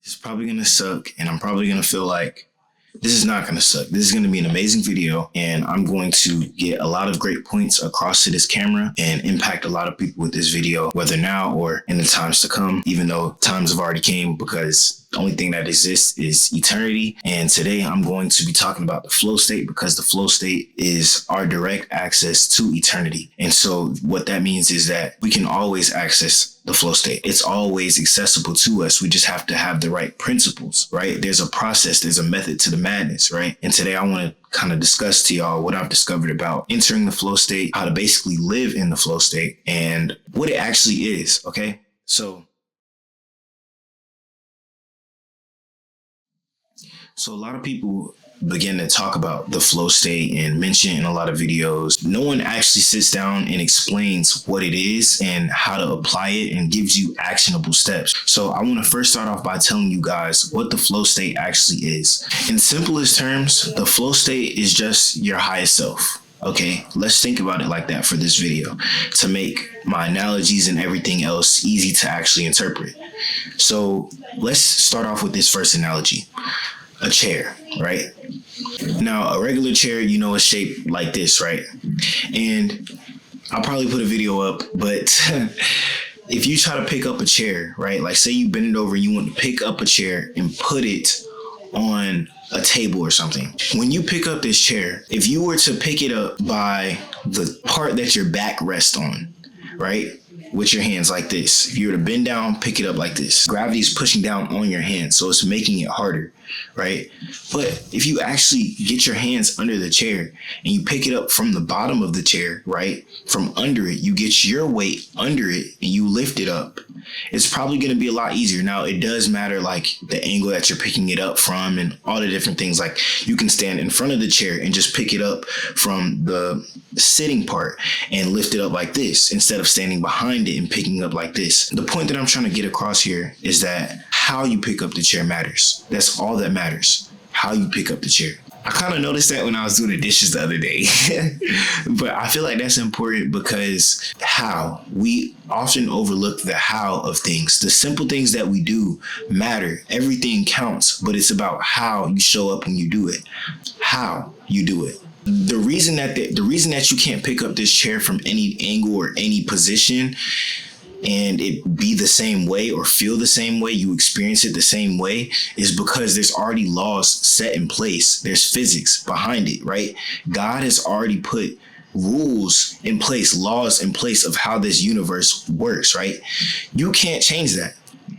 It's probably going to suck, and I'm probably going to feel like this is not going to suck. This is going to be an amazing video, and I'm going to get a lot of great points across to this camera and impact a lot of people with this video, whether now or in the times to come, even though times have already came, because the only thing that exists is eternity. And today I'm going to be talking about the flow state, because the flow state is our direct access to eternity. And so what that means is that we can always access the flow state. It's always accessible to us. We just have to have the right principles, right? There's a process, there's a method to the madness, right? And today I want to kind of discuss to y'all what I've discovered about entering the flow state, how to basically live in the flow state, and what it actually is, okay? So a lot of people begin to talk about the flow state and mention in a lot of videos. No one actually sits down and explains what it is and how to apply it and gives you actionable steps. So I want to first start off by telling you guys what the flow state actually is. In simplest terms, the flow state is just your highest self. Okay, let's think about it like that for this video to make my analogies and everything else easy to actually interpret. So let's start off with this first analogy. A chair, right? Now, a regular chair, is shaped like this, right? And I'll probably put a video up, but if you try to pick up a chair, right? Like say you bend it over and you want to pick up a chair and put it on a table or something. When you pick up this chair, if you were to pick it up by the part that your back rests on, right? With your hands like this. If you were to bend down, pick it up like this. Gravity is pushing down on your hands, so it's making it harder, right? But if you actually get your hands under the chair and you pick it up from the bottom of the chair, right? From under it, you get your weight under it and you lift it up. It's probably going to be a lot easier. Now, it does matter like the angle that you're picking it up from and all the different things. Like you can stand in front of the chair and just pick it up from the sitting part and lift it up like this instead of standing behind it and picking up like this. The point that I'm trying to get across here is that how you pick up the chair matters. That's all that matters. How you pick up the chair. I kind of noticed that when I was doing the dishes the other day, but I feel like that's important because we often overlook the how of things. The simple things that we do matter. Everything counts, but it's about how you show up when you do it, how you do it. The reason that you can't pick up this chair from any angle or any position and it be the same way or feel the same way, you experience it the same way, is because there's already laws set in place. There's physics behind it, right? God has already put rules in place, laws in place of how this universe works, right? You can't change that.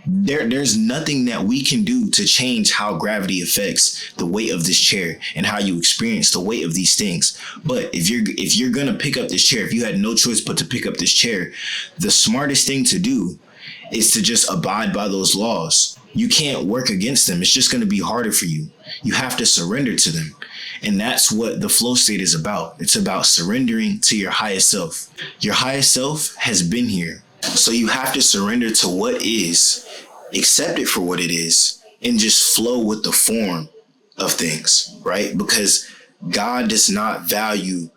There's nothing that we can do to change how gravity affects the weight of this chair and how you experience the weight of these things. But if you're gonna pick up this chair, if you had no choice but to pick up this chair, the smartest thing to do is to just abide by those laws. You can't work against them. It's just gonna be harder for you. You have to surrender to them. And that's what the flow state is about. It's about surrendering to your highest self. Your highest self has been here. So you have to surrender to what is, accept it for what it is, and just flow with the form of things, right? Because God does not value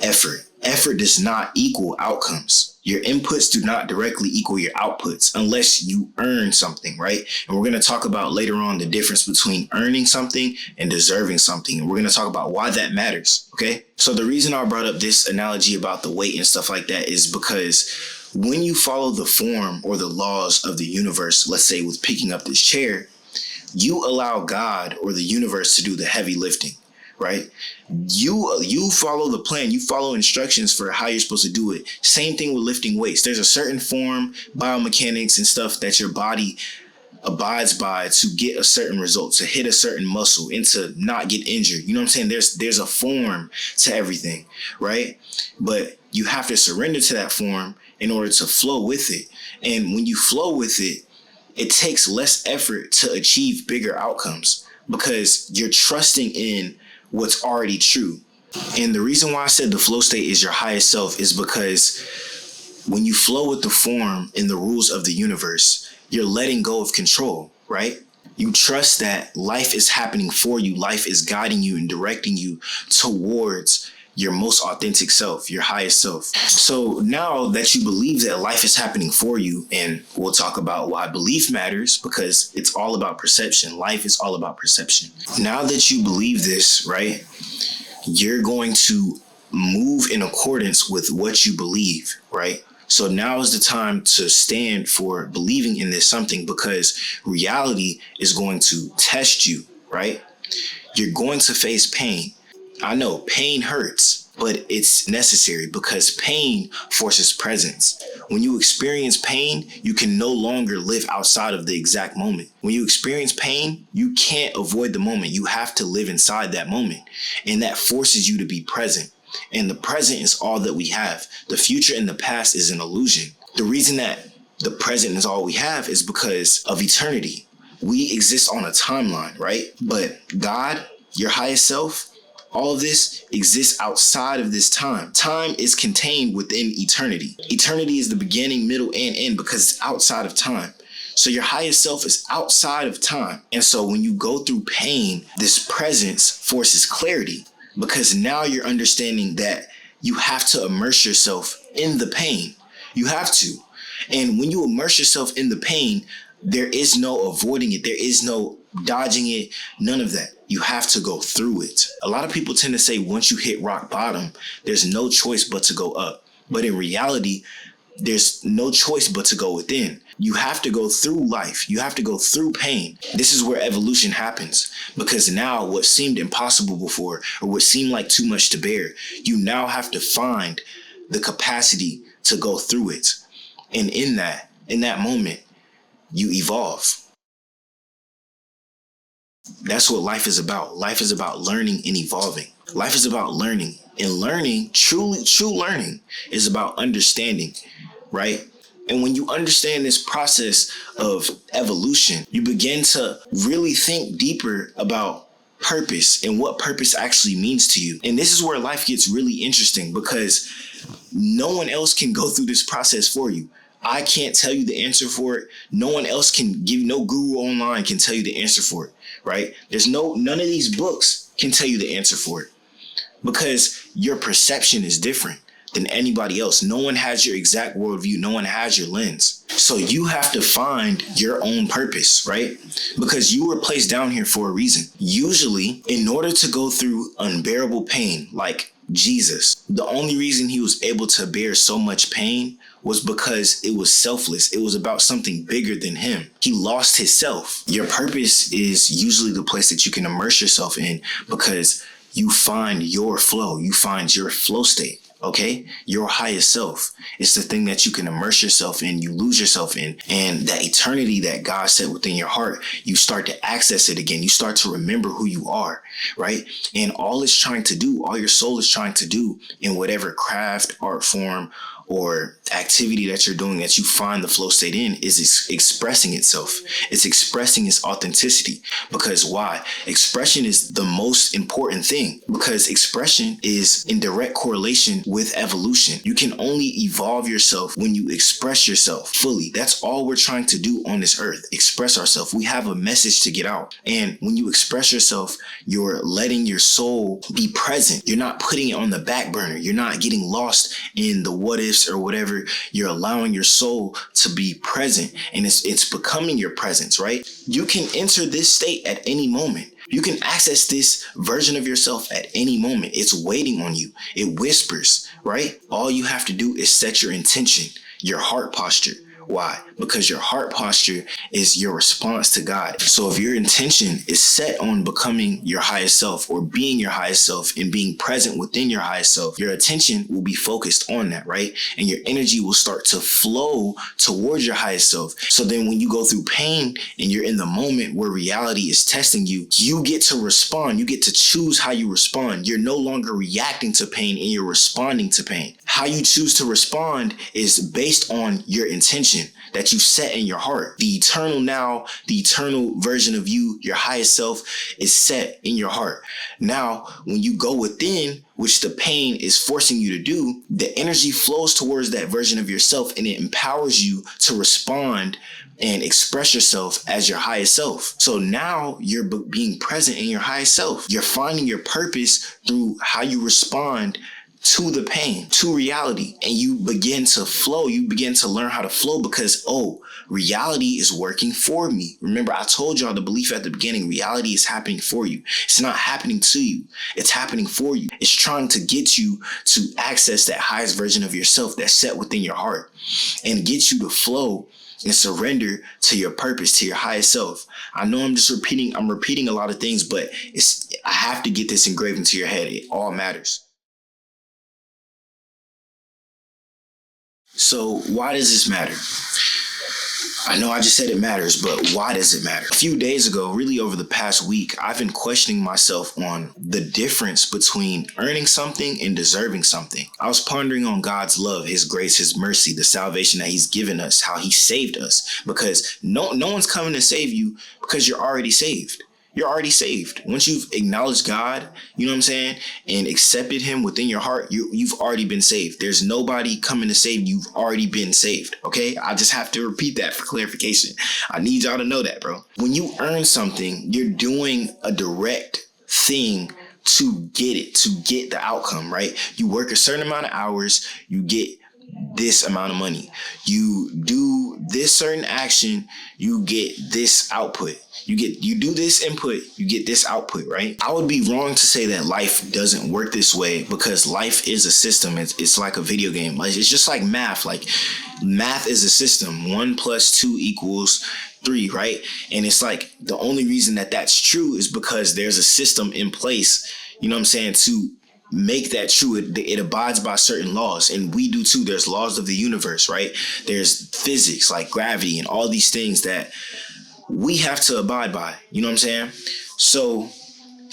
effort. Effort does not equal outcomes. Your inputs do not directly equal your outputs unless you earn something, right? And we're going to talk about later on the difference between earning something and deserving something. And we're going to talk about why that matters, okay? So the reason I brought up this analogy about the weight and stuff like that is because when you follow the form or the laws of the universe, let's say with picking up this chair, you allow God or the universe to do the heavy lifting, right? You follow the plan, you follow instructions for how you're supposed to do it. Same thing with lifting weights. There's a certain form, biomechanics and stuff that your body abides by to get a certain result, to hit a certain muscle and to not get injured. You know what I'm saying? There's a form to everything, right? But you have to surrender to that form in order to flow with it. And when you flow with it, it takes less effort to achieve bigger outcomes because you're trusting in what's already true. And the reason why I said the flow state is your highest self is because when you flow with the form and the rules of the universe, you're letting go of control, right? You trust that life is happening for you. Life is guiding you and directing you towards your most authentic self, your highest self. So now that you believe that life is happening for you, and we'll talk about why belief matters, because it's all about perception. Life is all about perception. Now that you believe this, right, you're going to move in accordance with what you believe, right? So now is the time to stand for believing in this something, because reality is going to test you, right? You're going to face pain. I know pain hurts, but it's necessary because pain forces presence. When you experience pain, you can no longer live outside of the exact moment. When you experience pain, you can't avoid the moment. You have to live inside that moment. And that forces you to be present. And the present is all that we have. The future and the past is an illusion. The reason that the present is all we have is because of eternity. We exist on a timeline, right? But God, your highest self, all of this exists outside of this time. Time is contained within eternity. Eternity is the beginning, middle, and end because it's outside of time. So your highest self is outside of time. And so when you go through pain, this presence forces clarity, because now you're understanding that you have to immerse yourself in the pain. You have to. And when you immerse yourself in the pain, there is no avoiding it. There is no dodging it. None of that. You have to go through it. A lot of people tend to say once you hit rock bottom, there's no choice but to go up. But in reality, there's no choice but to go within. You have to go through life. You have to go through pain. This is where evolution happens, because now what seemed impossible before, or what seemed like too much to bear, you now have to find the capacity to go through it. And in that moment, you evolve. That's what life is about. Life is about learning and evolving. Life is about learning, and learning, true learning, is about understanding, right? And when you understand this process of evolution, you begin to really think deeper about purpose and what purpose actually means to you. And this is where life gets really interesting, because no one else can go through this process for you. I can't tell you the answer for it. No one else can give, no guru online can tell you the answer for it, right? None of these books can tell you the answer for it, because your perception is different than anybody else. No one has your exact worldview. No one has your lens. So you have to find your own purpose, right? Because you were placed down here for a reason. Usually, in order to go through unbearable pain, like Jesus, the only reason he was able to bear so much pain was because it was selfless. It was about something bigger than him. He lost his self. Your purpose is usually the place that you can immerse yourself in, because you find your flow. You find your flow state. Okay, your highest self. It's the thing that you can immerse yourself in, you lose yourself in, and that eternity that God set within your heart, you start to access it again. You start to remember who you are, right? And all it's trying to do, all your soul is trying to do in whatever craft, art form, or activity that you're doing that you find the flow state in, is expressing itself. It's expressing its authenticity. Because why? Expression is the most important thing, because expression is in direct correlation with evolution. You can only evolve yourself when you express yourself fully. That's all we're trying to do on this earth. Express ourselves. We have a message to get out. And when you express yourself, you're letting your soul be present. You're not putting it on the back burner. You're not getting lost in the what ifs or whatever. You're allowing your soul to be present, and it's becoming your presence, right? You can enter this state at any moment. You can access this version of yourself at any moment. It's waiting on you. It whispers, right? All you have to do is set your intention, your heart posture. Why? Because your heart posture is your response to God. So if your intention is set on becoming your highest self, or being your highest self, and being present within your highest self, your attention will be focused on that, right? And your energy will start to flow towards your highest self. So then when you go through pain and you're in the moment where reality is testing you, you get to respond. You get to choose how you respond. You're no longer reacting to pain, and you're responding to pain. How you choose to respond is based on your intention. action that you set in your heart. The eternal now, the eternal version of you, your highest self, is set in your heart. Now, when you go within, which the pain is forcing you to do, the energy flows towards that version of yourself, and it empowers you to respond and express yourself as your highest self. So now you're being present in your highest self. You're finding your purpose through how you respond to the pain, to reality, and you begin to flow. You begin to learn how to flow because, reality is working for me. Remember, I told y'all the belief at the beginning, reality is happening for you. It's not happening to you. It's happening for you. It's trying to get you to access that highest version of yourself that's set within your heart and get you to flow and surrender to your purpose, to your highest self. I know I'm repeating a lot of things, but I have to get this engraved into your head. It all matters. So why does this matter? I know I just said it matters, but why does it matter? A few days ago, really over the past week, I've been questioning myself on the difference between earning something and deserving something. I was pondering on God's love, his grace, his mercy, the salvation that he's given us, how he saved us, because no one's coming to save you because you're already saved. You're already saved. Once you've acknowledged God, you know what I'm saying, and accepted him within your heart, you've already been saved. There's nobody coming to save you. You've already been saved, okay? I just have to repeat that for clarification. I need y'all to know that, bro. When you earn something, you're doing a direct thing to get it, to get the outcome, right? You work a certain amount of hours, you get this amount of money. You do this certain action, you get this output. You do this input, you get this output, right? I would be wrong to say that life doesn't work this way, because life is a system. It's like a video game. It's just like math. Like math is a system. 1 + 2 = 3, right? And it's like the only reason that that's true is because there's a system in place, you know what I'm saying, to make that true. It abides by certain laws, and we do too. There's laws of the universe, right? There's physics like gravity and all these things that we have to abide by, you know what I'm saying? So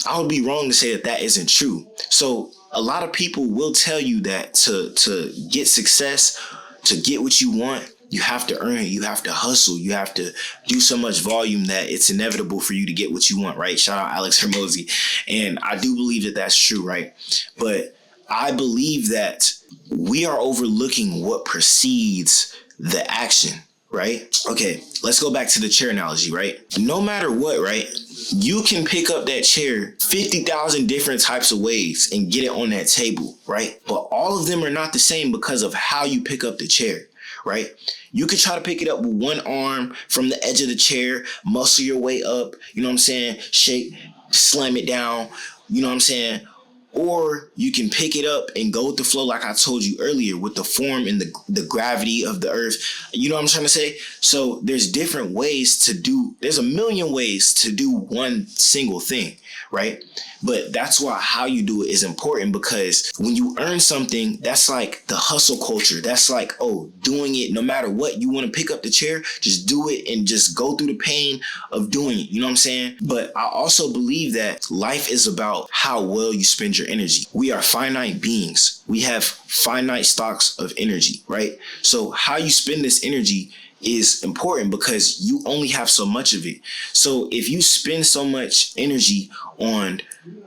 I would be wrong to say that that isn't true. So a lot of people will tell you that to get success, to get what you want, you have to earn it. You have to hustle. You have to do so much volume that it's inevitable for you to get what you want, right? Shout out Alex Hermosi. And I do believe that that's true, right? But I believe that we are overlooking what precedes the action, right? Okay, let's go back to the chair analogy, right? No matter what, right? You can pick up that chair 50,000 different types of ways and get it on that table, right? But all of them are not the same because of how you pick up the chair, right? You could try to pick it up with one arm from the edge of the chair, muscle your way up, you know what I'm saying? Shake, slam it down, you know what I'm saying? Or you can pick it up and go with the flow, like I told you earlier, with the form and the gravity of the earth. You know what I'm trying to say? So there's different ways to do, there's a million ways to do one single thing, right? But that's why how you do it is important, because when you earn something, that's like the hustle culture. That's like, doing it no matter what. You want to pick up the chair, just do it and just go through the pain of doing it. You know what I'm saying? But I also believe that life is about how well you spend your energy. We are finite beings. We have finite stocks of energy, right? So how you spend this energy is important because you only have so much of it. So if you spend so much energy on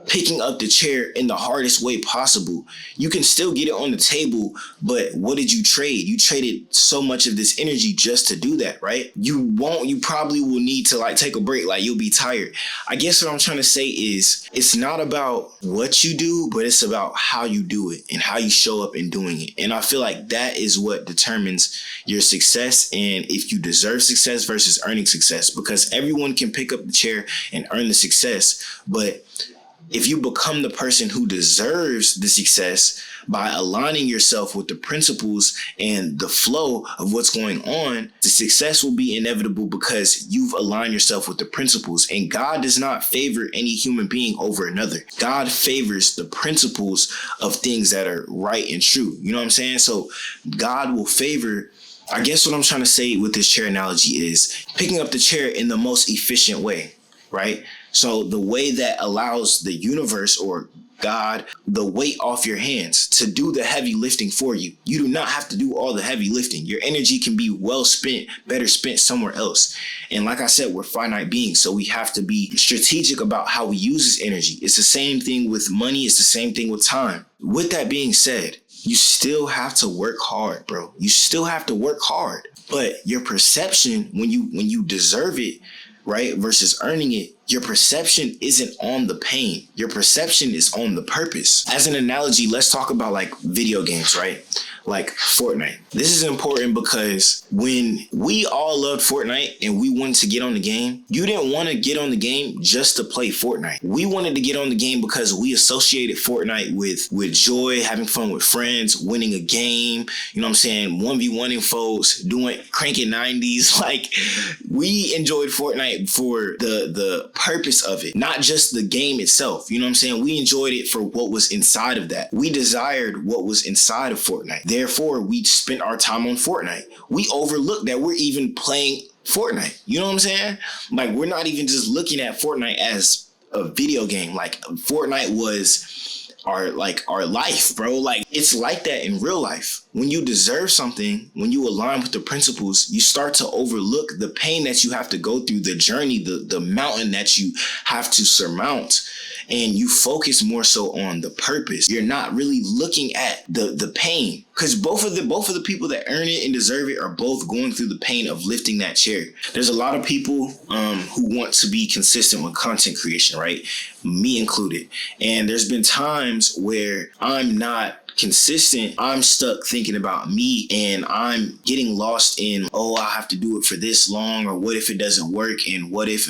picking up the chair in the hardest way possible, you can still get it on the table, but what did you trade? You traded so much of this energy just to do that, right? You probably will need to take a break, you'll be tired. I guess what I'm trying to say is it's not about what you do, but it's about how you do it and how you show up in doing it. And I feel like that is what determines your success and if you deserve success versus earning success, because everyone can pick up the chair and earn the success. But if you become the person who deserves the success by aligning yourself with the principles and the flow of what's going on, the success will be inevitable because you've aligned yourself with the principles. And God does not favor any human being over another. God favors the principles of things that are right and true. You know what I'm saying? So God will favor, I guess what I'm trying to say with this chair analogy is picking up the chair in the most efficient way, right? So the way that allows the universe or God, the weight off your hands to do the heavy lifting for you. You do not have to do all the heavy lifting. Your energy can be well spent, better spent somewhere else. And like I said, we're finite beings, so we have to be strategic about how we use this energy. It's the same thing with money. It's the same thing with time. With that being said, you still have to work hard, bro. You still have to work hard. But your perception, when you deserve it, right, versus earning it, your perception isn't on the pain. Your perception is on the purpose. As an analogy, let's talk about like video games, right? Like Fortnite. This is important because when we all loved Fortnite and we wanted to get on the game, you didn't want to get on the game just to play Fortnite. We wanted to get on the game because we associated Fortnite with joy, having fun with friends, winning a game, you know what I'm saying, 1v1ing folks, cranking 90s. Like, we enjoyed Fortnite for the purpose of it, not just the game itself. You know what I'm saying? We enjoyed it for what was inside of that. We desired what was inside of Fortnite. Therefore, we spent our time on Fortnite. We overlooked that we're even playing Fortnite. You know what I'm saying? Like, we're not even just looking at Fortnite as a video game. Like, Fortnite was our life, bro. Like, it's like that in real life. When you deserve something, when you align with the principles, you start to overlook the pain that you have to go through, the journey, the mountain that you have to surmount. And you focus more so on the purpose. You're not really looking at the pain, because both of the people that earn it and deserve it are both going through the pain of lifting that chair. There's a lot of people who want to be consistent with content creation, right? Me included. And there's been times where I'm not consistent. I'm stuck thinking about me and I'm getting lost in, I have to do it for this long, or what if it doesn't work, and what if,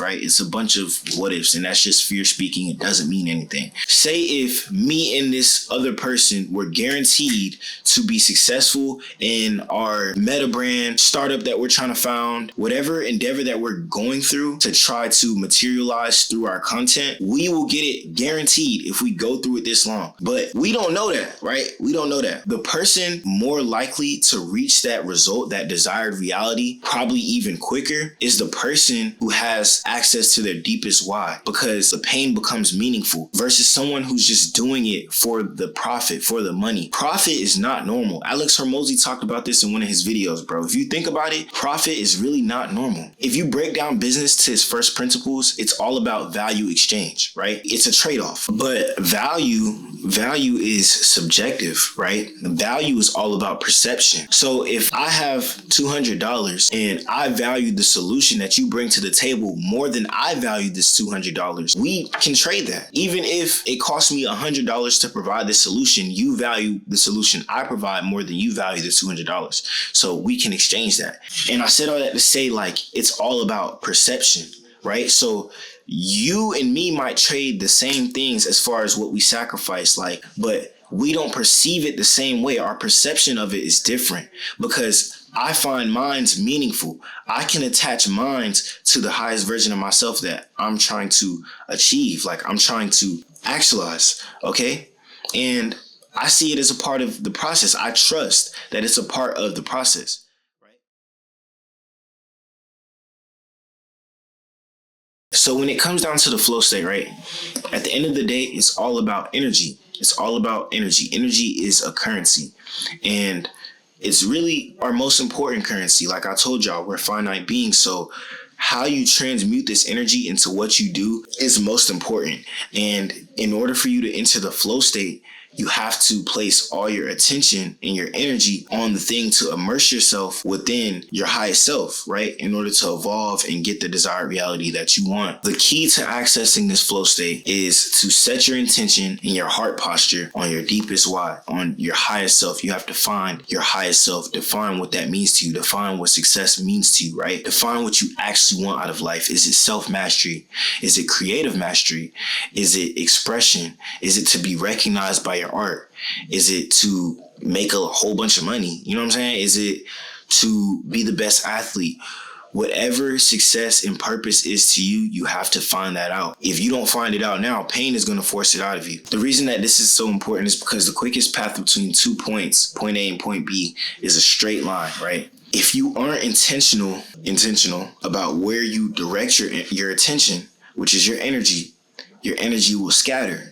right? It's a bunch of what ifs, and that's just fear speaking. It doesn't mean anything. Say if me and this other person were guaranteed to be successful in our meta brand startup that we're trying to found, whatever endeavor that we're going through to try to materialize through our content, we will get it guaranteed if we go through it this long. But we don't know that, right? We don't know that. The person more likely to reach that result, that desired reality, probably even quicker, is the person who has access to their deepest why, because the pain becomes meaningful, versus someone who's just doing it for the profit, for the money. Profit is not normal. Alex Hormozi talked about this in one of his videos, bro. If you think about it, profit is really not normal. If you break down business to its first principles, it's all about value exchange, right? It's a trade-off. But value is subjective, right? Value is all about perception. So if I have $200 and I value the solution that you bring to the table more than I value this $200, we can trade that. Even if it costs me $100 to provide the solution, you value the solution I provide more than you value the $200. So we can exchange that. And I said all that to say, like, it's all about perception, right? So you and me might trade the same things as far as what we sacrifice, but we don't perceive it the same way. Our perception of it is different, because I find mine's meaningful. I can attach mine's to the highest version of myself that I'm trying to achieve, like I'm trying to actualize, okay? And I see it as a part of the process. I trust that it's a part of the process. So when it comes down to the flow state, right, at the end of the day, it's all about energy. It's all about energy. Energy is a currency, and it's really our most important currency. Like I told y'all, we're finite beings. So how you transmute this energy into what you do is most important. And in order for you to enter the flow state, you have to place all your attention and your energy on the thing to immerse yourself within your highest self, right? In order to evolve and get the desired reality that you want. The key to accessing this flow state is to set your intention and your heart posture on your deepest why, on your highest self. You have to find your highest self, define what that means to you, define what success means to you, right? Define what you actually want out of life. Is it self-mastery? Is it creative mastery? Is it expression? Is it to be recognized by your art? Is it to make a whole bunch of money? You know what I'm saying? Is it to be the best athlete? Whatever success and purpose is to you, you have to find that out. If you don't find it out now, pain is going to force it out of you. The reason that this is so important is because the quickest path between 2 points, point A and point B, is a straight line, right? If you aren't intentional about where you direct your attention, which is your energy will scatter.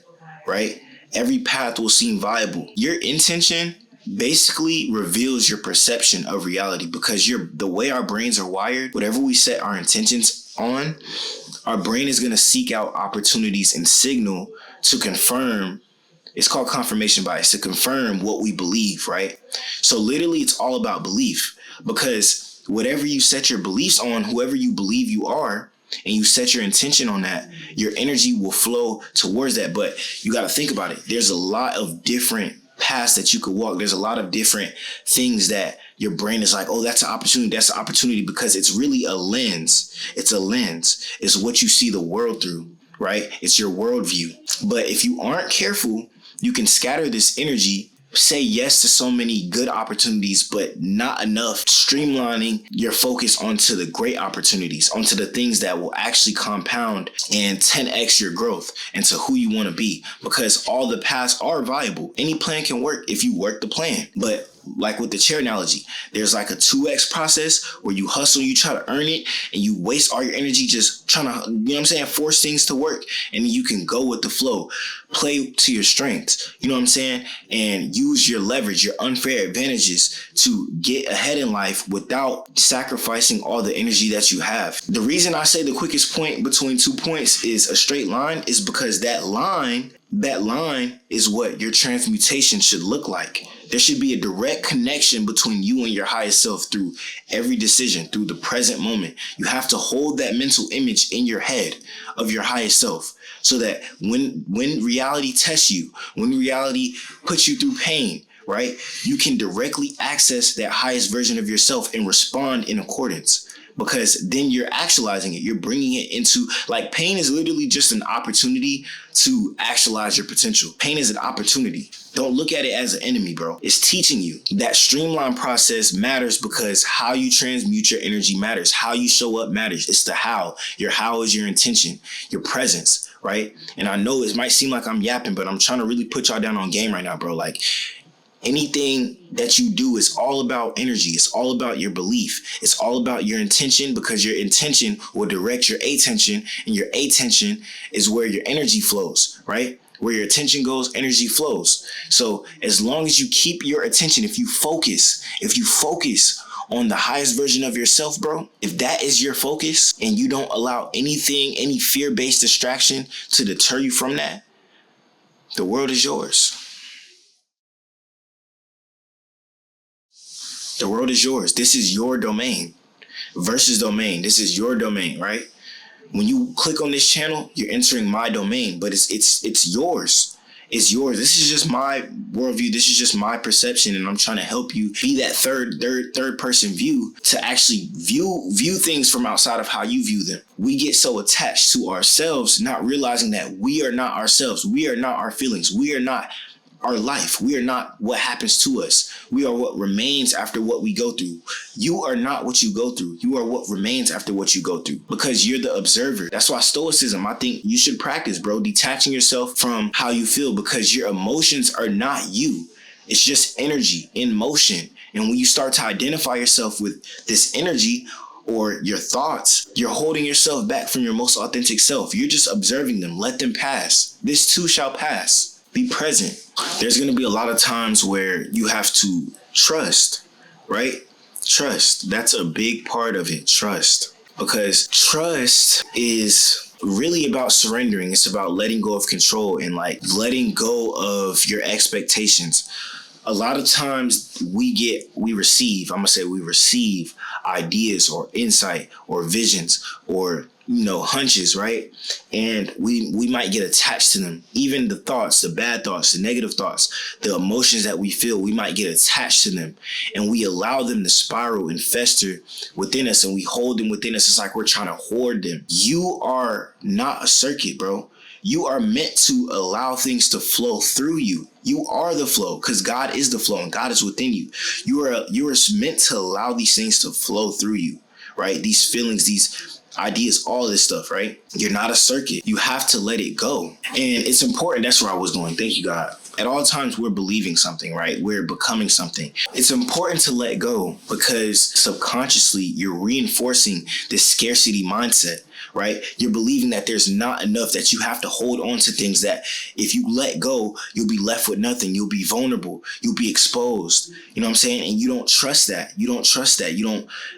right? Every path will seem viable. Your intention basically reveals your perception of reality, because the way our brains are wired, whatever we set our intentions on, our brain is going to seek out opportunities and signal to confirm. It's called confirmation bias, to confirm what we believe, right? So literally it's all about belief, because whatever you set your beliefs on, whoever you believe you are, and you set your intention on that, your energy will flow towards that. But you got to think about it. There's a lot of different paths that you could walk. There's a lot of different things that your brain is like, oh, that's an opportunity. That's an opportunity, because it's really a lens. It's a lens. It's what you see the world through, right? It's your worldview. But if you aren't careful, you can scatter this energy, say yes to so many good opportunities, but not enough streamlining your focus onto the great opportunities, onto the things that will actually compound and 10x your growth into who you want to be. Because all the paths are viable. Any plan can work if you work the plan. But like with the chair analogy, there's like a 2x process where you hustle, you try to earn it, and you waste all your energy just trying to, you know what I'm saying, force things to work. And then you can go with the flow, play to your strengths, you know what I'm saying, and use your leverage, your unfair advantages to get ahead in life without sacrificing all the energy that you have. The reason I say the quickest point between 2 points is a straight line is because that line is what your transmutation should look like. There should be a direct connection between you and your highest self through every decision, through the present moment. You have to hold that mental image in your head of your highest self, so that when reality tests you, when reality puts you through pain, right, you can directly access that highest version of yourself and respond in accordance. Because then you're actualizing it. You're bringing it into, like, pain is literally just an opportunity to actualize your potential. Pain is an opportunity. Don't look at it as an enemy, bro. It's teaching you. That streamline process matters, because how you transmute your energy matters. How you show up matters. It's the how. Your how is your intention, your presence, right? And I know it might seem like I'm yapping, but I'm trying to really put y'all down on game right now, bro. Like, anything that you do is all about energy. It's all about your belief. It's all about your intention, because your intention will direct your attention, and your attention is where your energy flows, right? Where your attention goes, energy flows. So as long as you keep your attention, if you focus on the highest version of yourself, bro, if that is your focus and you don't allow anything, any fear-based distraction to deter you from that, the world is yours. The world is yours. This is your domain versus domain. This is your domain, right? When you click on this channel, you're entering my domain, but it's yours. It's yours. This is just my worldview. This is just my perception, and I'm trying to help you be that third person view to actually view things from outside of how you view them. We get so attached to ourselves, not realizing that we are not ourselves. We are not our feelings. We are not our life. We are not what happens to us. We are what remains after what we go through. You are not what you go through. You are what remains after what you go through, because you're the observer. That's why Stoicism, I think you should practice, bro, detaching yourself from how you feel, because your emotions are not you. It's just energy in motion. And when you start to identify yourself with this energy or your thoughts, you're holding yourself back from your most authentic self. You're just observing them. Let them pass. This too shall pass. Be present. There's going to be a lot of times where you have to trust, right? Trust. That's a big part of it. Trust. Because trust is really about surrendering. It's about letting go of control and like letting go of your expectations. A lot of times we receive ideas or insight or visions or, hunches, right? And we might get attached to them. Even the thoughts, the bad thoughts, the negative thoughts, the emotions that we feel, we might get attached to them, and we allow them to spiral and fester within us, and we hold them within us. It's like we're trying to hoard them. You are not a circuit, bro. You are meant to allow things to flow through you. You are the flow, because God is the flow and God is within you. You are meant to allow these things to flow through you, right? These feelings, these ideas, all this stuff, right? You're not a circuit. You have to let it go. And it's important. That's where I was going. Thank you, God. At all times, we're believing something, right? We're becoming something. It's important to let go because subconsciously you're reinforcing this scarcity mindset, right? You're believing that there's not enough, that you have to hold on to things, that if you let go, you'll be left with nothing. You'll be vulnerable. You'll be exposed. You know what I'm saying? And you don't trust that. You don't trust that.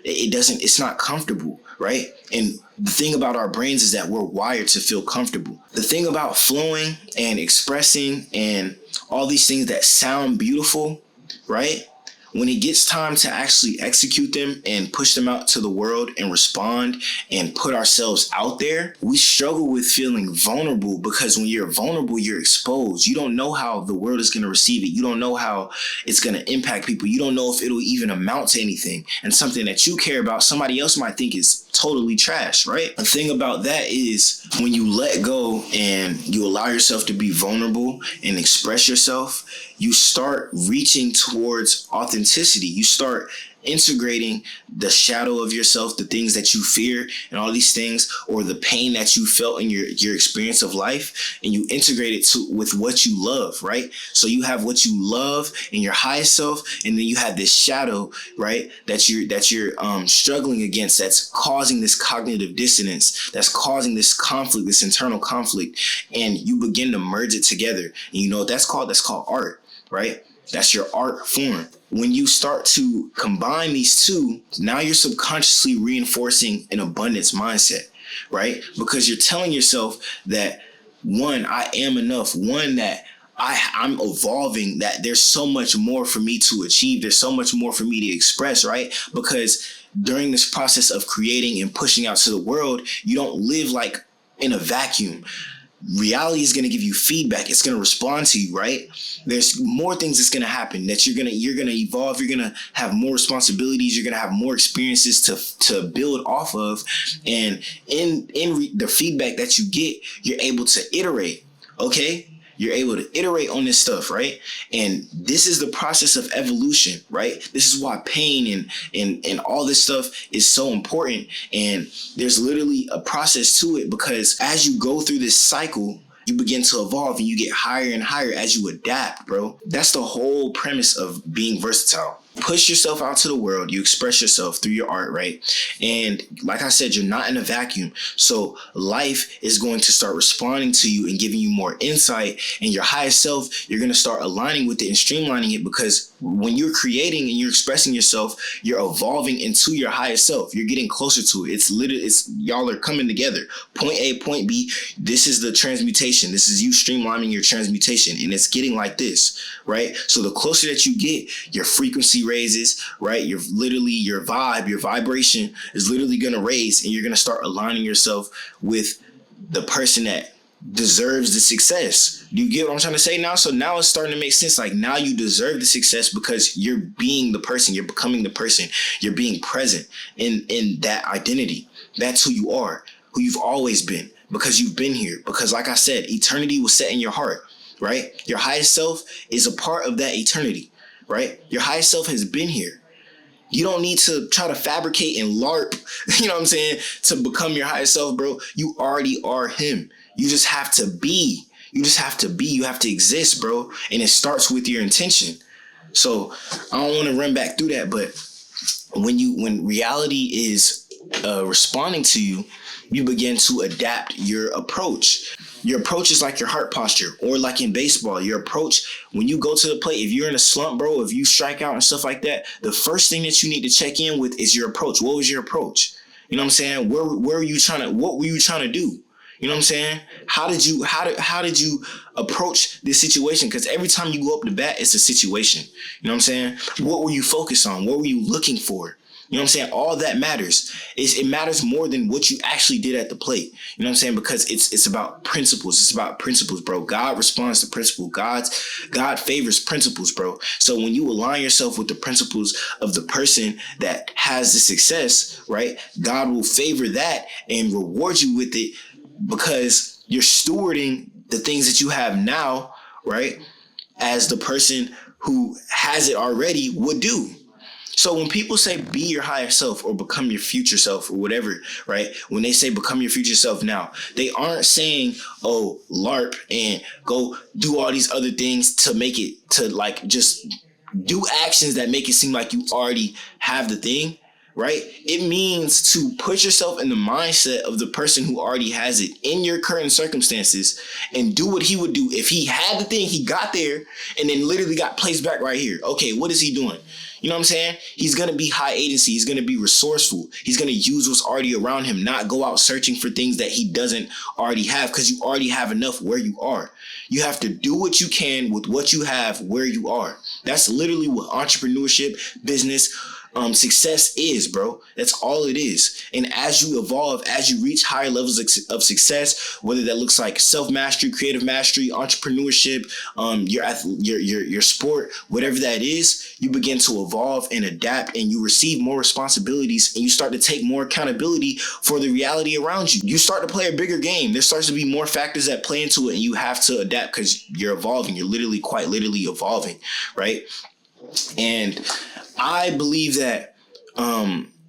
It's not comfortable, right? And the thing about our brains is that we're wired to feel comfortable. The thing about flowing and expressing and all these things that sound beautiful, right? When it gets time to actually execute them and push them out to the world and respond and put ourselves out there, we struggle with feeling vulnerable, because when you're vulnerable, you're exposed. You don't know how the world is going to receive it. You don't know how it's going to impact people. You don't know if it'll even amount to anything. And something that you care about, somebody else might think is totally trash, right? The thing about that is when you let go and you allow yourself to be vulnerable and express yourself, you start reaching towards authenticity. You start integrating the shadow of yourself, the things that you fear and all these things, or the pain that you felt in your experience of life, and you integrate it with what you love, right? So you have what you love in your highest self, and then you have this shadow, right, that you're struggling against, that's causing this cognitive dissonance, that's causing this conflict, this internal conflict, and you begin to merge it together. And you know what that's called? That's called art, right? That's your art form. When you start to combine these two, now you're subconsciously reinforcing an abundance mindset, right? Because you're telling yourself that, one, I am enough. One, that I'm evolving, that there's so much more for me to achieve. There's so much more for me to express, right? Because during this process of creating and pushing out to the world, you don't live like in a vacuum. Reality is going to give you feedback. It's going to respond to you, right? There's more things that's going to happen, that you're going to evolve. You're going to have more responsibilities. You're going to have more experiences to build off of. And in the feedback that you get, you're able to iterate. Okay. You're able to iterate on this stuff, right? And this is the process of evolution, right? This is why pain and all this stuff is so important. And there's literally a process to it, because as you go through this cycle, you begin to evolve and you get higher and higher as you adapt, bro. That's the whole premise of being versatile. Push yourself out to the world. You express yourself through your art, right? And like I said, you're not in a vacuum. So life is going to start responding to you and giving you more insight. And your highest self, you're going to start aligning with it and streamlining it, because when you're creating and you're expressing yourself, you're evolving into your highest self. You're getting closer to it. Y'all are coming together. Point A, point B. This is the transmutation. This is you streamlining your transmutation. And it's getting like this, right? So the closer that you get, your frequency raises, right? Your vibe, your vibration is literally going to raise, and you're going to start aligning yourself with the person that deserves the success. Do you get what I'm trying to say now? So now it's starting to make sense. Like, now you deserve the success because you're being the person, you're becoming the person, you're being present in that identity. That's who you are, who you've always been, because you've been here. Because like I said, eternity was set in your heart, right? Your highest self is a part of that eternity, right? Your highest self has been here. You don't need to try to fabricate and LARP, you know what I'm saying, to become your highest self, bro. You already are him. You just have to be. You have to exist, bro. And it starts with your intention. So I don't want to run back through that, but when reality is responding to you, you begin to adapt your approach. Your approach is like your heart posture, or like in baseball, your approach when you go to the plate. If you're in a slump, bro, if you strike out and stuff like that, the first thing that you need to check in with is your approach. What was your approach? You know what I'm saying? What were you trying to do? You know what I'm saying? How did you approach this situation? Because every time you go up to bat, it's a situation. You know what I'm saying? What were you focused on? What were you looking for? You know what I'm saying? All that matters. It matters more than what you actually did at the plate. You know what I'm saying? Because it's about principles. It's about principles, bro. God responds to principle. God favors principles, bro. So when you align yourself with the principles of the person that has the success, right? God will favor that and reward you with it, because you're stewarding the things that you have now, right? As the person who has it already would do. So when people say be your higher self or become your future self or whatever, right? When they say become your future self now, they aren't saying, oh, LARP and go do all these other things to make it to like just do actions that make it seem like you already have the thing, right? It means to put yourself in the mindset of the person who already has it in your current circumstances and do what he would do if he had the thing, he got there and then literally got placed back right here. Okay, what is he doing? You know what I'm saying? He's going to be high agency. He's going to be resourceful. He's going to use what's already around him, not go out searching for things that he doesn't already have, because you already have enough where you are. You have to do what you can with what you have where you are. That's literally what entrepreneurship, business, success is, bro. That's all it is. And as you evolve, as you reach higher levels of success, whether that looks like self-mastery, creative mastery, entrepreneurship, your sport, whatever that is, you begin to evolve and adapt, and you receive more responsibilities, and you start to take more accountability for the reality around you. You start to play a bigger game. There starts to be more factors that play into it, and you have to adapt because you're evolving. You're literally, quite literally evolving, right? And I believe that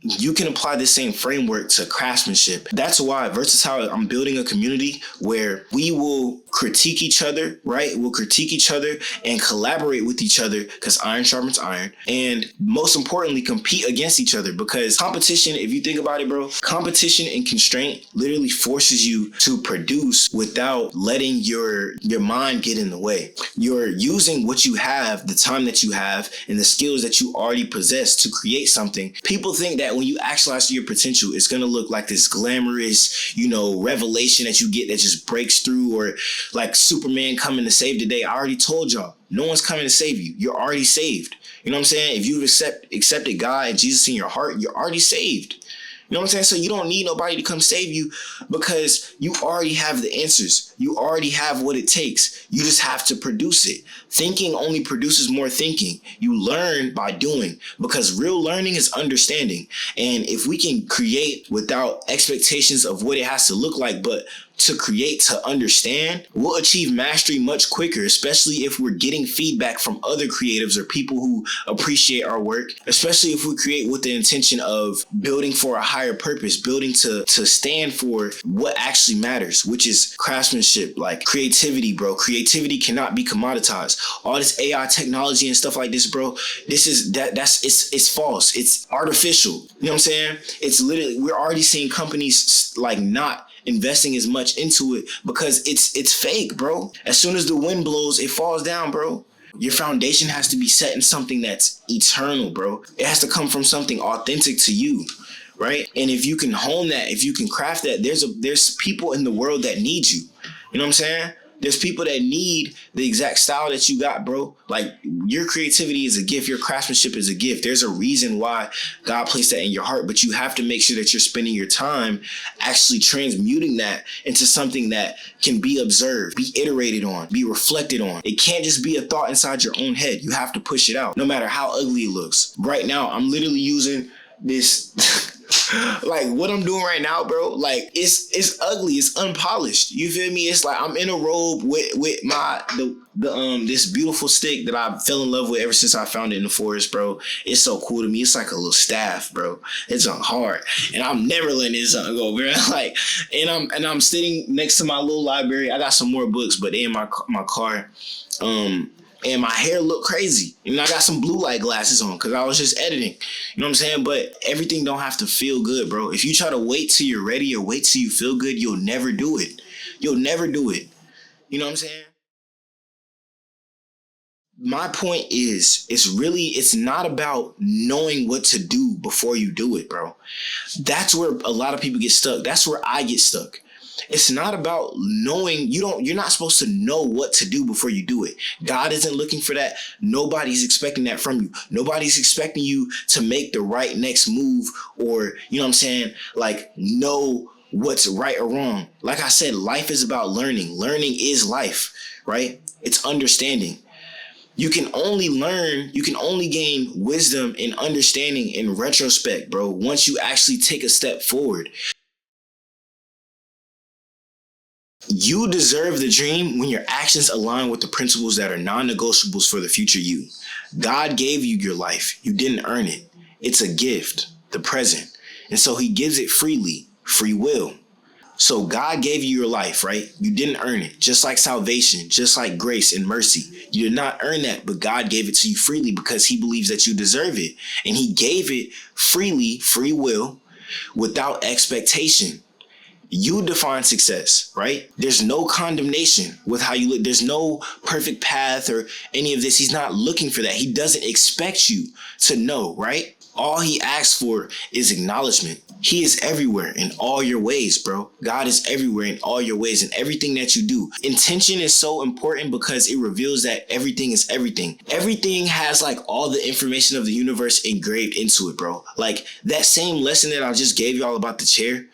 you can apply this same framework to craftsmanship. That's why Versatile, I'm building a community where we will critique each other, right? We'll critique each other and collaborate with each other, because iron sharpens iron. And most importantly, compete against each other, because competition, if you think about it, bro, competition and constraint literally forces you to produce without letting your mind get in the way. You're using what you have, the time that you have, and the skills that you already possess to create something. People think that when you actualize your potential, it's going to look like this glamorous, revelation that you get that just breaks through, or like Superman coming to save the day. I already told y'all, no one's coming to save you. You're already saved. You know what I'm saying? If you've accepted God and Jesus in your heart, you're already saved. You know what I'm saying? So you don't need nobody to come save you, because you already have the answers. You already have what it takes. You just have to produce it. Thinking only produces more thinking. You learn by doing, because real learning is understanding. And if we can create without expectations of what it has to look like, but to create, to understand, we'll achieve mastery much quicker, especially if we're getting feedback from other creatives or people who appreciate our work, especially if we create with the intention of building for a higher purpose, building to stand for what actually matters, which is craftsmanship, like creativity, bro. Creativity cannot be commoditized. All this AI technology and stuff like this, bro, it's false. It's artificial. You know what I'm saying? It's literally, we're already seeing companies like not investing as much into it because it's fake, bro. As soon as the wind blows, it falls down, bro. Your foundation has to be set in something that's eternal, bro. It has to come from something authentic to you, right? And if you can hone that, if you can craft that, there's people in the world that need you. You know what I'm saying? There's people that need the exact style that you got, bro. Like, your creativity is a gift. Your craftsmanship is a gift. There's a reason why God placed that in your heart, but you have to make sure that you're spending your time actually transmuting that into something that can be observed, be iterated on, be reflected on. It can't just be a thought inside your own head. You have to push it out, no matter how ugly it looks. Right now, I'm literally using this... like what I'm doing right now, bro, like it's ugly, it's unpolished. You feel me? It's like I'm in a robe with my this beautiful stick that I fell in love with ever since I found it in the forest, bro. It's so cool to me. It's like a little staff, bro. It's hard, and I'm never letting this go, bro. Like, and I'm sitting next to my little library. I got some more books, but they in my car. And my hair looked crazy. And I got some blue light glasses on because I was just editing. You know what I'm saying? But everything don't have to feel good, bro. If you try to wait till you're ready or wait till you feel good, you'll never do it. You'll never do it. You know what I'm saying? My point is, it's not about knowing what to do before you do it, bro. That's where a lot of people get stuck. That's where I get stuck. It's not about knowing. You're not supposed to know what to do before you do it. God isn't looking for that. Nobody's expecting that from you. Nobody's expecting you to make the right next move, or, you know what I'm saying, like, know what's right or wrong. Like I said, life is about learning. Learning is life, right? It's understanding. You can only learn, you can only gain wisdom and understanding in retrospect, bro, once you actually take a step forward. You deserve the dream when your actions align with the principles that are non-negotiables for the future you. God gave you your life. You didn't earn it. It's a gift, the present. And so he gives it freely, free will. So God gave you your life, right? You didn't earn it. Just like salvation, just like grace and mercy. You did not earn that, but God gave it to you freely because he believes that you deserve it. And he gave it freely, free will, without expectation. You define success, right? There's no condemnation with how you look. There's no perfect path or any of this. He's not looking for that. He doesn't expect you to know, right? All he asks for is acknowledgement. He is everywhere in all your ways, bro. God is everywhere in all your ways and everything that you do. Intention is so important because it reveals that everything is everything. Everything has like all the information of the universe engraved into it, bro. Like that same lesson that I just gave y'all about the chair.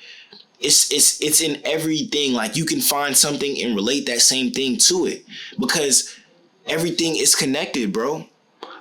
It's in everything. Like you can find something and relate that same thing to it because everything is connected, bro.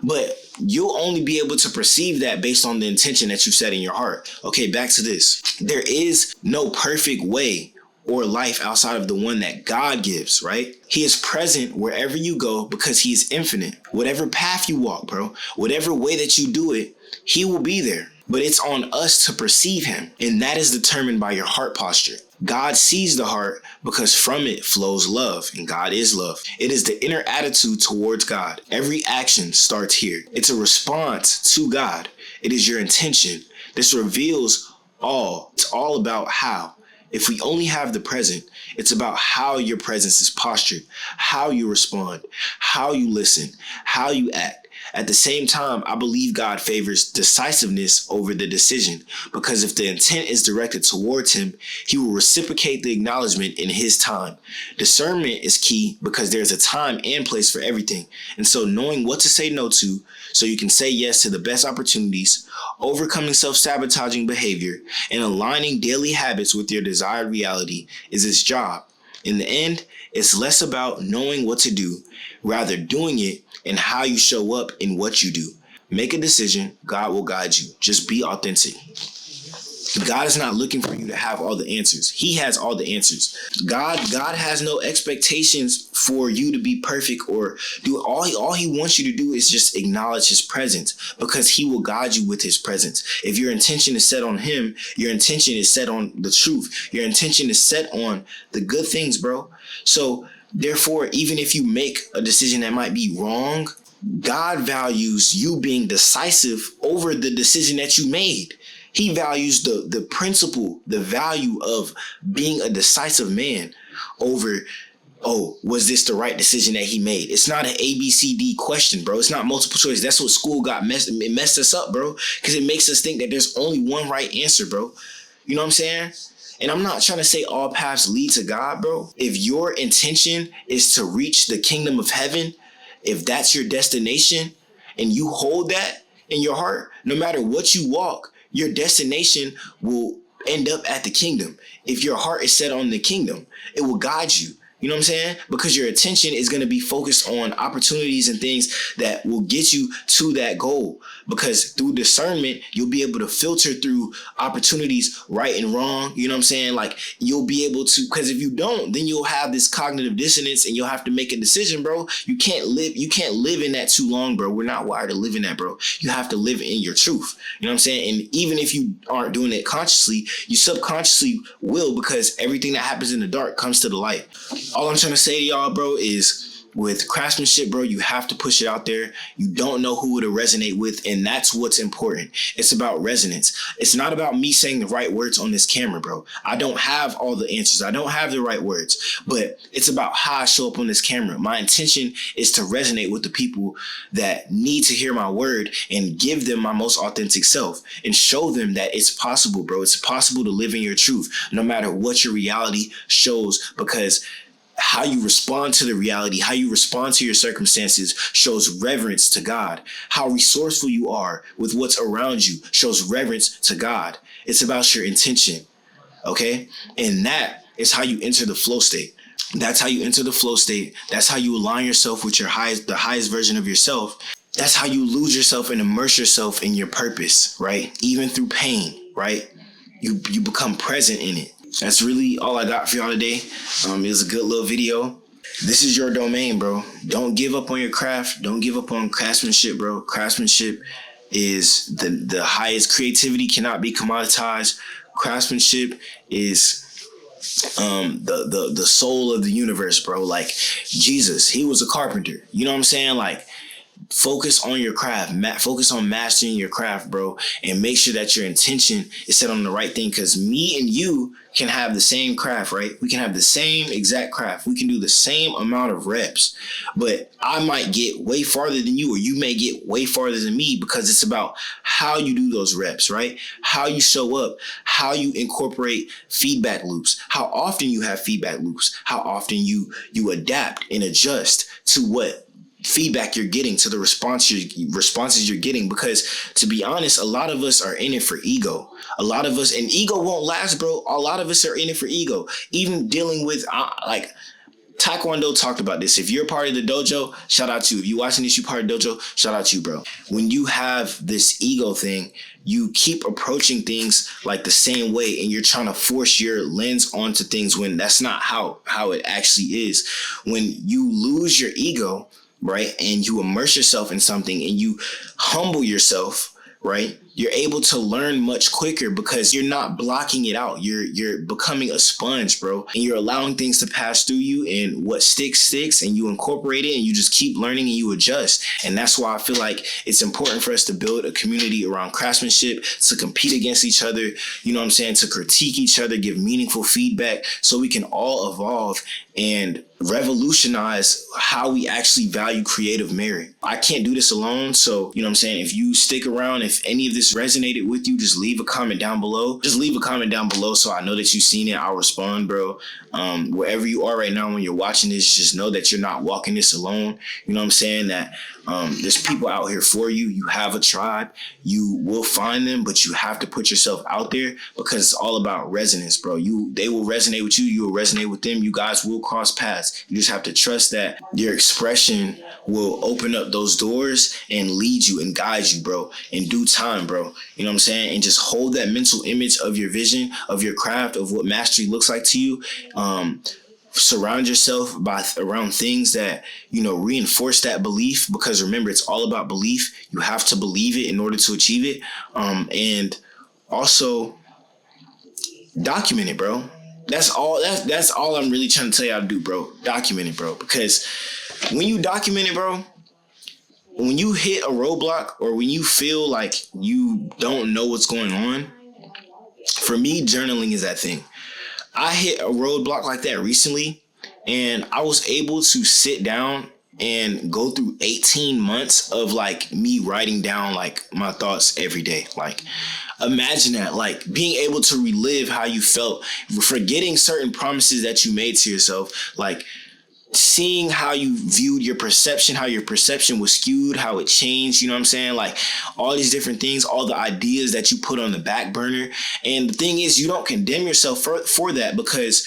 But you'll only be able to perceive that based on the intention that you set in your heart. Okay, back to this. There is no perfect way or life outside of the one that God gives, right? He is present wherever you go because he is infinite. Whatever path you walk, bro, whatever way that you do it, he will be there. But it's on us to perceive him. And that is determined by your heart posture. God sees the heart because from it flows love, and God is love. It is the inner attitude towards God. Every action starts here. It's a response to God. It is your intention. This reveals all. It's all about how. If we only have the present, it's about how your presence is postured, how you respond, how you listen, how you act. At the same time, I believe God favors decisiveness over the decision because if the intent is directed towards him, he will reciprocate the acknowledgement in his time. Discernment is key because there's a time and place for everything. And so knowing what to say no to so you can say yes to the best opportunities, overcoming self-sabotaging behavior, and aligning daily habits with your desired reality is his job. In the end, it's less about knowing what to do, rather doing it and how you show up in what you do. Make a decision. God will guide you. Just be authentic. God is not looking for you to have all the answers. He has all the answers. God has no expectations for you to be perfect or do all he wants you to do is just acknowledge his presence because he will guide you with his presence. If your intention is set on him, your intention is set on the truth. Your intention is set on the good things, bro. So therefore, even if you make a decision that might be wrong, God values you being decisive over the decision that you made. He values the principle, the value of being a decisive man over, oh, was this the right decision that he made? It's not an ABCD question, bro. It's not multiple choice. That's what school got messed us up, bro, because it makes us think that there's only one right answer, bro. You know what I'm saying? And I'm not trying to say all paths lead to God, bro. If your intention is to reach the kingdom of heaven, if that's your destination and you hold that in your heart, no matter what you walk, your destination will end up at the kingdom. If your heart is set on the kingdom, it will guide you. You know what I'm saying? Because your attention is going to be focused on opportunities and things that will get you to that goal. Because through discernment, you'll be able to filter through opportunities right and wrong. You know what I'm saying? Like you'll be able to, because if you don't, then you'll have this cognitive dissonance and you'll have to make a decision, bro. You can't live in that too long, bro. We're not wired to live in that, bro. You have to live in your truth. You know what I'm saying? And even if you aren't doing it consciously, you subconsciously will because everything that happens in the dark comes to the light. All I'm trying to say to y'all, bro, is with craftsmanship, bro, you have to push it out there. You don't know who it'll resonate with, and that's what's important. It's about resonance. It's not about me saying the right words on this camera, bro. I don't have all the answers. I don't have the right words, but it's about how I show up on this camera. My intention is to resonate with the people that need to hear my word and give them my most authentic self and show them that it's possible, bro. It's possible to live in your truth no matter what your reality shows, because how you respond to the reality, how you respond to your circumstances shows reverence to God. How resourceful you are with what's around you shows reverence to God. It's about your intention, okay? And that is how you enter the flow state. That's how you enter the flow state. That's how you align yourself with the highest version of yourself. That's how you lose yourself and immerse yourself in your purpose, right? Even through pain, right? You become present in it. That's really all I got for y'all today. It was a good little video. This is your domain, bro. Don't give up on your craft. Don't give up on craftsmanship, bro. Craftsmanship is the highest. Creativity cannot be commoditized. Craftsmanship is the soul of the universe, bro. Like Jesus, he was a carpenter. You know what I'm saying? Like, focus on your craft. Focus on mastering your craft, bro, and make sure that your intention is set on the right thing. Because me and you can have the same craft, right? We can have the same exact craft. We can do the same amount of reps, but I might get way farther than you, or you may get way farther than me, because it's about how you do those reps, right? How you show up, how you incorporate feedback loops, how often you have feedback loops, how often you adapt and adjust to what feedback you're getting, to the responses you're getting. Because to be honest, a lot of us are in it for ego. A lot of us, and ego won't last, bro. A lot of us are in it for ego. Even dealing with like Taekwondo talked about this. If you're part of the dojo, shout out to you. If you watching this, you part of the dojo, shout out to you, bro. When you have this ego thing, you keep approaching things like the same way, and you're trying to force your lens onto things when that's not how it actually is. When you lose your ego, right, and you immerse yourself in something and you humble yourself, right, you're able to learn much quicker because you're not blocking it out. You're becoming a sponge, bro, and you're allowing things to pass through you, and what sticks, and you incorporate it, and you just keep learning and you adjust. And that's why I feel like it's important for us to build a community around craftsmanship, to compete against each other, you know what I'm saying, to critique each other, give meaningful feedback, so we can all evolve and revolutionize how we actually value creative merit. I can't do this alone. So, you know what I'm saying? If you stick around, if any of this resonated with you, just leave a comment down below. Just leave a comment down below so I know that you've seen it. I'll respond, bro. Wherever you are right now when you're watching this, just know that you're not walking this alone. You know what I'm saying? That there's people out here for you. You have a tribe. You will find them, but you have to put yourself out there, because it's all about resonance, bro. They will resonate with you. You will resonate with them. You guys will cross paths. You just have to trust that your expression will open up those doors and lead you and guide you, bro, in due time, bro. You know what I'm saying? And just hold that mental image of your vision, of your craft, of what mastery looks like to you. Surround yourself around things that, you know, reinforce that belief, because remember, it's all about belief. You have to believe it in order to achieve it. And also document it, bro. That's all I'm really trying to tell y'all to do, bro. Document it, bro. Because when you document it, bro, when you hit a roadblock, or when you feel like you don't know what's going on, for me, journaling is that thing. I hit a roadblock like that recently, and I was able to sit down and go through 18 months of like me writing down like my thoughts every day. Like, imagine that, like being able to relive how you felt, forgetting certain promises that you made to yourself, like seeing how you viewed your perception, how your perception was skewed, how it changed, you know what I'm saying? Like all these different things, all the ideas that you put on the back burner. And the thing is, you don't condemn yourself for that, because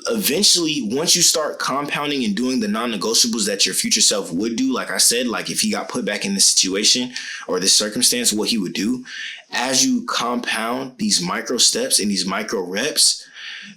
eventually, once you start compounding and doing the non-negotiables that your future self would do, like I said, like if he got put back in this situation or this circumstance, what he would do, as you compound these micro steps and these micro reps,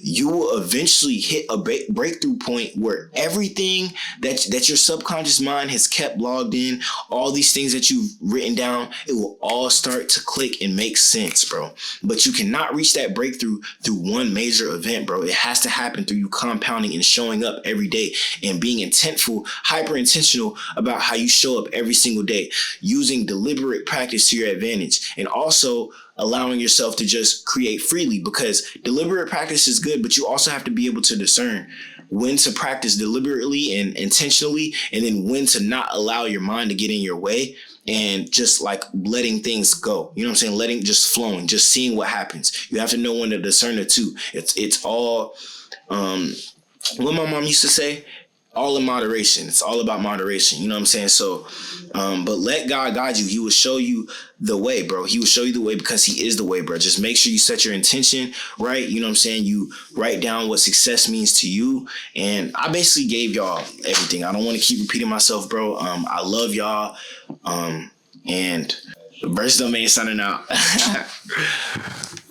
you will eventually hit a breakthrough point where everything that your subconscious mind has kept logged in, all these things that you've written down, it will all start to click and make sense, bro. But you cannot reach that breakthrough through one major event, bro. It has to happen through you compounding and showing up every day and being intentful, hyper intentional about how you show up every single day, using deliberate practice to your advantage, and also allowing yourself to just create freely, because deliberate practice is good, but you also have to be able to discern when to practice deliberately and intentionally, and then when to not allow your mind to get in your way and just like letting things go. You know what I'm saying? Letting, just flowing, just seeing what happens. You have to know when to discern the two. It's all, what my mom used to say, all in moderation. It's all about moderation. You know what I'm saying? So, but let God guide you. He will show you the way, bro. He will show you the way, because he is the way, bro. Just make sure you set your intention right. You know what I'm saying? You write down what success means to you. And I basically gave y'all everything. I don't want to keep repeating myself, bro. I love y'all. And Verse Domain signing out.